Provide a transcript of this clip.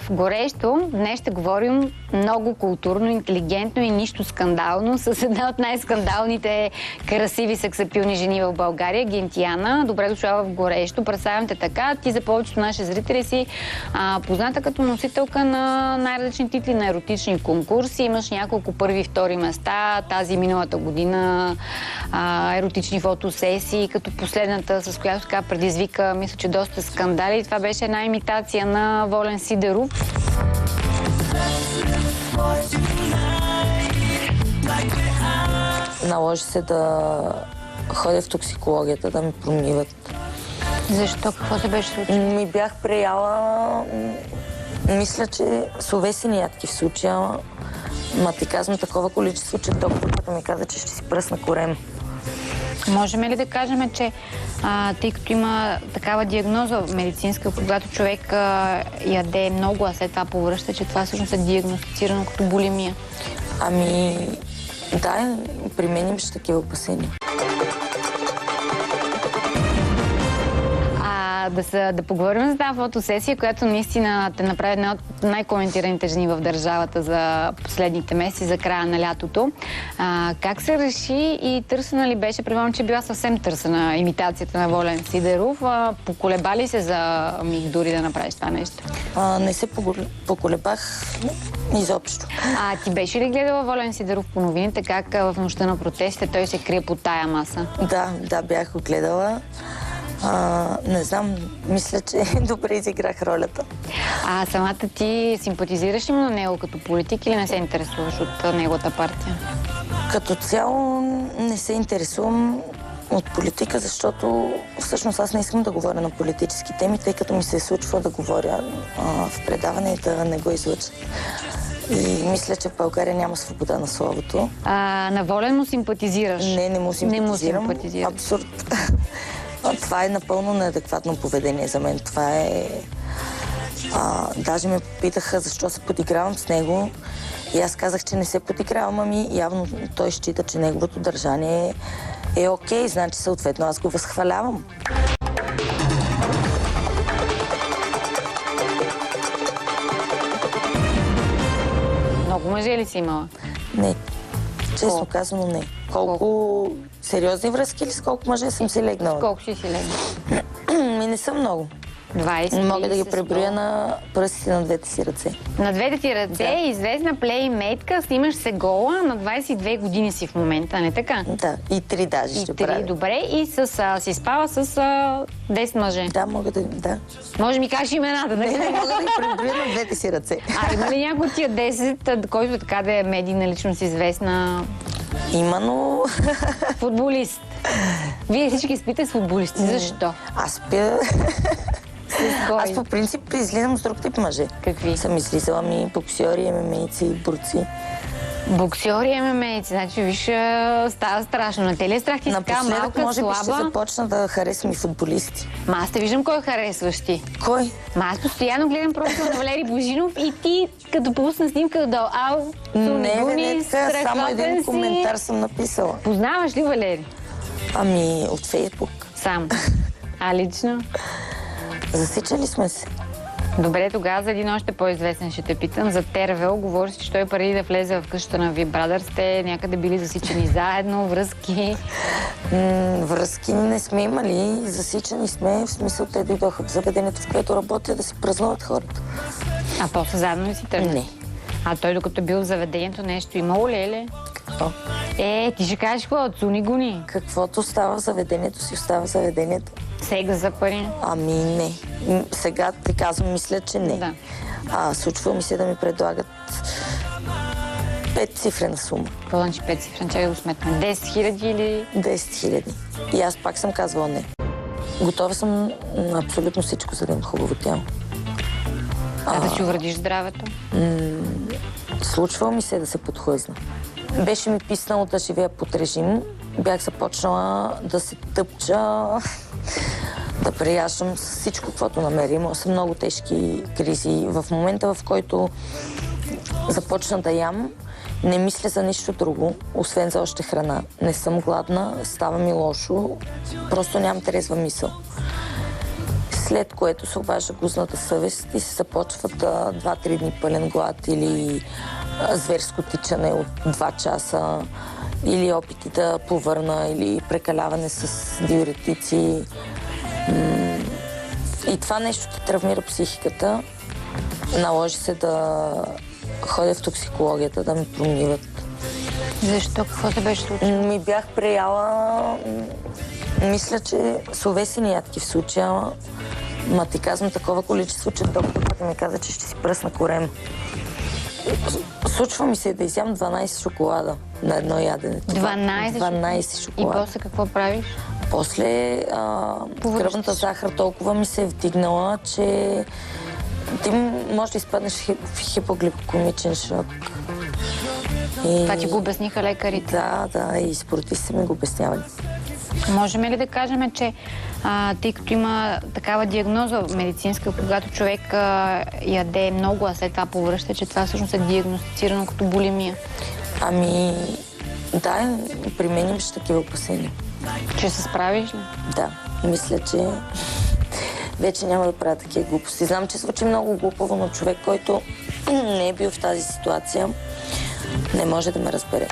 В Горещо днес ще говорим много културно, интелигентно и нищо скандално с една от най-скандалните красиви сексапилни жени в България, Гентияна. Добре дошла в Горещо. Представям те така. Ти за повечето наши зрители си позната като носителка на най-различни титли на еротични конкурси. Имаш няколко първи и втори места. Тази миналата година еротични фотосесии, като последната, с която така предизвика, мисля, че доста скандали. Това беше една имитация на Волен Сидеров. Наложи се да ходя в токсикологията, да ми промиват. Защо? Какво се беше случило? Ми бях преяла, мисля, че с овесени ядки в случая, ма ти казвам такова количество, че докторката ми каза, че ще си пръсна корем. Можем ли да кажем, че тъй като има такава диагноза медицинска, когато човек яде много, а след това повръща, че това всъщност е диагностицирано като булимия? Ами, да, при мен имаше такива опасения. Да поговорим за тази фотосесия, която наистина те направи една от най-коментираните жени в държавата за последните месеци, за края на лятото. Как се реши и търсена ли беше? Предполагам, че била съвсем търсена имитацията на Волен Сидеров. Поколеба ли се за миг дори да направиш това нещо? Не се поколебах изобщо. Ти беше ли гледала Волен Сидеров по новините, как в нощта на протестите той се крие под тая маса? Да, бях го гледала. Не знам, мисля, че добре изиграх ролята. Самата ти симпатизираш ли му на него като политик или не се интересуваш от неговата партия? Като цяло не се интересувам от политика, защото всъщност аз не искам да говоря на политически теми, тъй като ми се е случва да говоря в предаване и да не го излъчат. И мисля, че в България няма свобода на словото. На Волен му симпатизираш? Не му симпатизирам. Абсурд. Това е напълно неадекватно поведение за мен. Това е... Даже ме попитаха защо се подигравам с него. И аз казах, че не се подигравам, ами явно той счита, че неговото държание е окей. Значи съответно аз го възхвалявам. Много мъже ли си имала? Не. Честно казано, не. Колко сериозни връзки или с колко мъже съм си легнала? С колко си легнала? Не съм много. 20, мога да ги преброя на пръстите на двете си ръце. На двете ти ръце, да. Известна плеймейтка, снимаш се гола, на 22 години си в момента, не така? Да, и 3 даже ще правя. Добре, и си спала с 10 мъже. Да, мога да. Може ми кажеш имената, Не, мога да ги преброя на двете си ръце. Има ли някой от тия 10, който така да е медийна личност известна? Има, но... Футболист. Вие всички спите с футболисти. Защо? Аз спя... Аз по принцип излизам с друг тип мъже. Какви? Съм излизала ми боксьори, ММА-ци, борци. Боксьори, ММА-ци, значи виж, става страшно. На те ли е страх ти си така малка, слаба? Може би ще започна да харесвам и футболисти. Аз те виждам кой харесваш ти. Кой? Аз постоянно гледам профила на Валери Божинов и ти, като пусна снимка долу, не, само един коментар съм написала. Познаваш ли Валери? Ами, от Фейсбук. Сам. Лично? Засичали сме се. Добре, тогава за един още по-известен ще те питам. За Тервел говори си, че той преди да влезе в къщата на Ви Брадър сте някъде били засичани заедно, връзки. Връзки не сме имали, засичани сме, в смисъл те дойдоха в заведението, в което работя, да си празнуват хората. После заедно ли си тръгна? Не. Той докато бил в заведението нещо имало ли е? Какво? Ти ще кажеш какво? Цуни-гуни. Каквото става в заведението си, остава в заведението. Секс за пари? Ами не. Сега ти казвам, мисля, че не. Да. Случва ми се да ми предлагат 5-цифрена сума. Какво значи 5-цифрена? Чакай да го сметна. 10 000 или... 10 000. И аз пак съм казвала не. Готова съм на абсолютно всичко, за да имам хубаво тяло. Да си увредиш здравето? Случва ми се да се подхлъзна. Беше ми писнало да живея под режим. Бях започнала да се тъпча, да преяждам с всичко, каквото намеря. Имала съм много тежки кризи. В момента, в който започна да ям, не мисля за нищо друго, освен за още храна. Не съм гладна, става ми лошо, просто нямам трезва мисъл. след което се обажда гузната съвест и се започват 2-3 дни пълен глад или зверско тичане от 2 часа, или опити да повърна, или прекаляване с диуретици. И това нещо те травмира психиката. Наложи се да ходя в токсикологията, да ми промиват. Защо? Какво се беше случило? Ми бях преяла, мисля, че словесени ядки в случая, ма ти казвам такова количество, че докторът ми каза, че ще си пръсна корем. Случва ми се да изям 12 шоколада на едно ядене. 12 шоколада. И после какво правиш? После кръвната захар толкова ми се е вдигнала, че ти може да изпаднеш в хипогликемичен шок. Това ти го обясниха лекарите? Да, и спортистите ми го обяснявали. Можем ли да кажем, че тъй като има такава диагноза медицинска, когато човек яде много, а след това повръща, че това всъщност е диагностицирано като булимия? Ами, да, при мен имаше такива опасения. Че се справиш ли? Да, мисля, че вече няма да правя такива глупости. Знам, че звучи много глупаво, но човек, който не е бил в тази ситуация, не може да ме разбере.